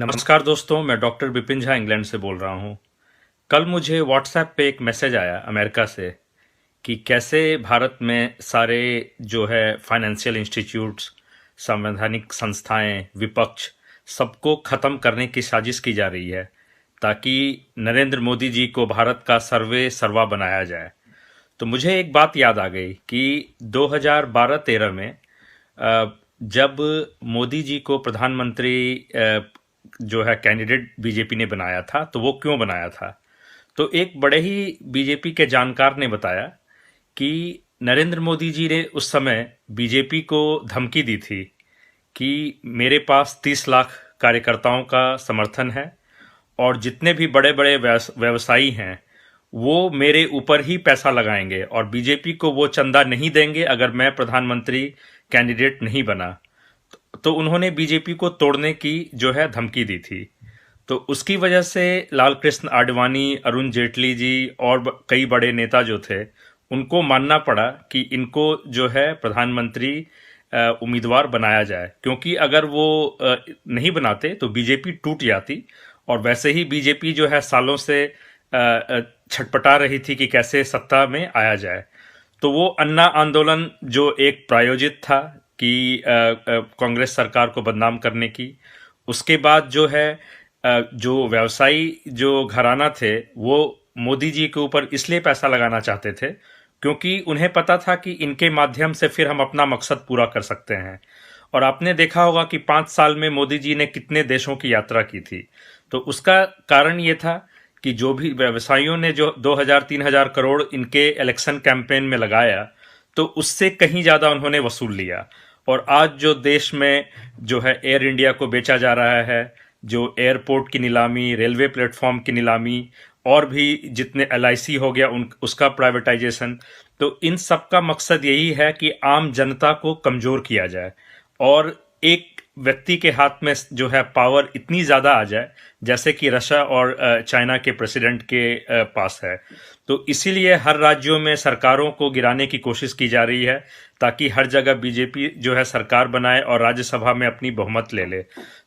नमस्कार दोस्तों, मैं डॉक्टर विपिन झा इंग्लैंड से बोल रहा हूँ। कल मुझे व्हाट्सएप पे एक मैसेज आया अमेरिका से कि कैसे भारत में सारे जो है फाइनेंशियल इंस्टीट्यूट्स, संवैधानिक संस्थाएं, विपक्ष सबको ख़त्म करने की साजिश की जा रही है ताकि नरेंद्र मोदी जी को भारत का सर्वे सर्वा बनाया जाए। तो मुझे एक बात याद आ गई कि 2012-13 में जब मोदी जी को प्रधानमंत्री जो है कैंडिडेट बीजेपी ने बनाया था, तो वो क्यों बनाया था। तो एक बड़े ही बीजेपी के जानकार ने बताया कि नरेंद्र मोदी जी ने उस समय बीजेपी को धमकी दी थी कि मेरे पास 30 लाख कार्यकर्ताओं का समर्थन है और जितने भी बड़े बड़े व्यवसायी हैं वो मेरे ऊपर ही पैसा लगाएंगे और बीजेपी को वो चंदा नहीं देंगे अगर मैं प्रधानमंत्री कैंडिडेट नहीं बना। तो उन्होंने बीजेपी को तोड़ने की जो है धमकी दी थी। तो उसकी वजह से लाल कृष्ण आडवाणी, अरुण जेटली जी और कई बड़े नेता जो थे उनको मानना पड़ा कि इनको जो है प्रधानमंत्री उम्मीदवार बनाया जाए, क्योंकि अगर वो नहीं बनाते तो बीजेपी टूट जाती। और वैसे ही बीजेपी जो है सालों से छटपटा रही थी कि कैसे सत्ता में आया जाए। तो वो अन्ना आंदोलन जो एक प्रायोजित था कि कांग्रेस सरकार को बदनाम करने की, उसके बाद जो है जो व्यवसायी जो घराना थे वो मोदी जी के ऊपर इसलिए पैसा लगाना चाहते थे क्योंकि उन्हें पता था कि इनके माध्यम से फिर हम अपना मकसद पूरा कर सकते हैं। और आपने देखा होगा कि 5 साल में मोदी जी ने कितने देशों की यात्रा की थी। तो उसका कारण ये था कि जो भी व्यवसायियों ने जो 2000-3000 करोड़ इनके इलेक्शन कैंपेन में लगाया, तो उससे कहीं ज़्यादा उन्होंने वसूल लिया। और आज जो देश में जो है एयर इंडिया को बेचा जा रहा है, जो एयरपोर्ट की नीलामी, रेलवे प्लेटफॉर्म की नीलामी और भी जितने LIC हो गया उसका प्राइवेटाइजेशन, तो इन सब का मकसद यही है कि आम जनता को कमज़ोर किया जाए और एक व्यक्ति के हाथ में जो है पावर इतनी ज़्यादा आ जाए जैसे कि रशिया और चाइना के प्रेसिडेंट के पास है। तो इसीलिए हर राज्यों में सरकारों को गिराने की कोशिश की जा रही है ताकि हर जगह बीजेपी जो है सरकार बनाए और राज्यसभा में अपनी बहुमत ले ले।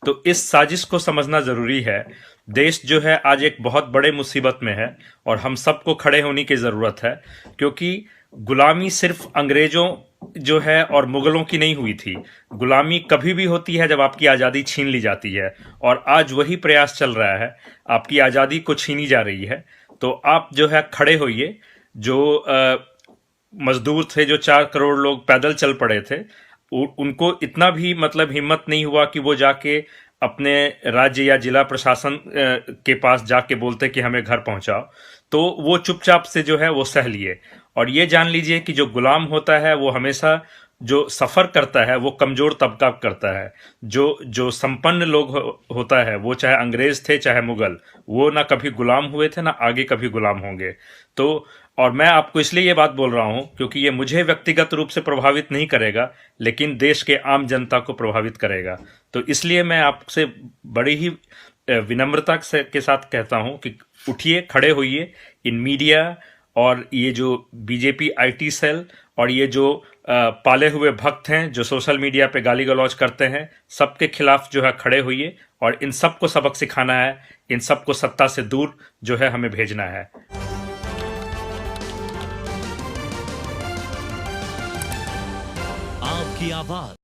तो इस साजिश को समझना ज़रूरी है। देश जो है आज एक बहुत बड़े मुसीबत में है और हम सबको खड़े होने की ज़रूरत है, क्योंकि गुलामी सिर्फ अंग्रेजों जो है और मुगलों की नहीं हुई थी। गुलामी कभी भी होती है जब आपकी आज़ादी छीन ली जाती है, और आज वही प्रयास चल रहा है, आपकी आज़ादी को छीनी जा रही है। तो आप जो है खड़े होइए। जो मजदूर थे, जो 4 करोड़ लोग पैदल चल पड़े थे, उनको इतना भी मतलब हिम्मत नहीं हुआ कि वो जाके अपने राज्य या जिला प्रशासन के पास जाके बोलते कि हमें घर पहुंचाओ। तो वो चुपचाप से जो है वो सह लिए। और ये जान लीजिए कि जो गुलाम होता है वो हमेशा जो सफ़र करता है वो कमज़ोर तबका करता है। जो संपन्न लोग होता है, वो चाहे अंग्रेज थे चाहे मुगल, वो ना कभी गुलाम हुए थे ना आगे कभी गुलाम होंगे। तो और मैं आपको इसलिए ये बात बोल रहा हूँ क्योंकि ये मुझे व्यक्तिगत रूप से प्रभावित नहीं करेगा, लेकिन देश के आम जनता को प्रभावित करेगा। तो इसलिए मैं आपसे बड़ी ही विनम्रता के साथ कहता हूँ कि उठिए, खड़े होइए। इन मीडिया और ये जो बीजेपी IT सेल और ये जो पाले हुए भक्त हैं जो सोशल मीडिया पे गाली गलौज करते हैं, सबके खिलाफ जो है खड़े होइए और इन सबको सबक सिखाना है, इन सबको सत्ता से दूर जो है हमें भेजना है। आपकी आवाज।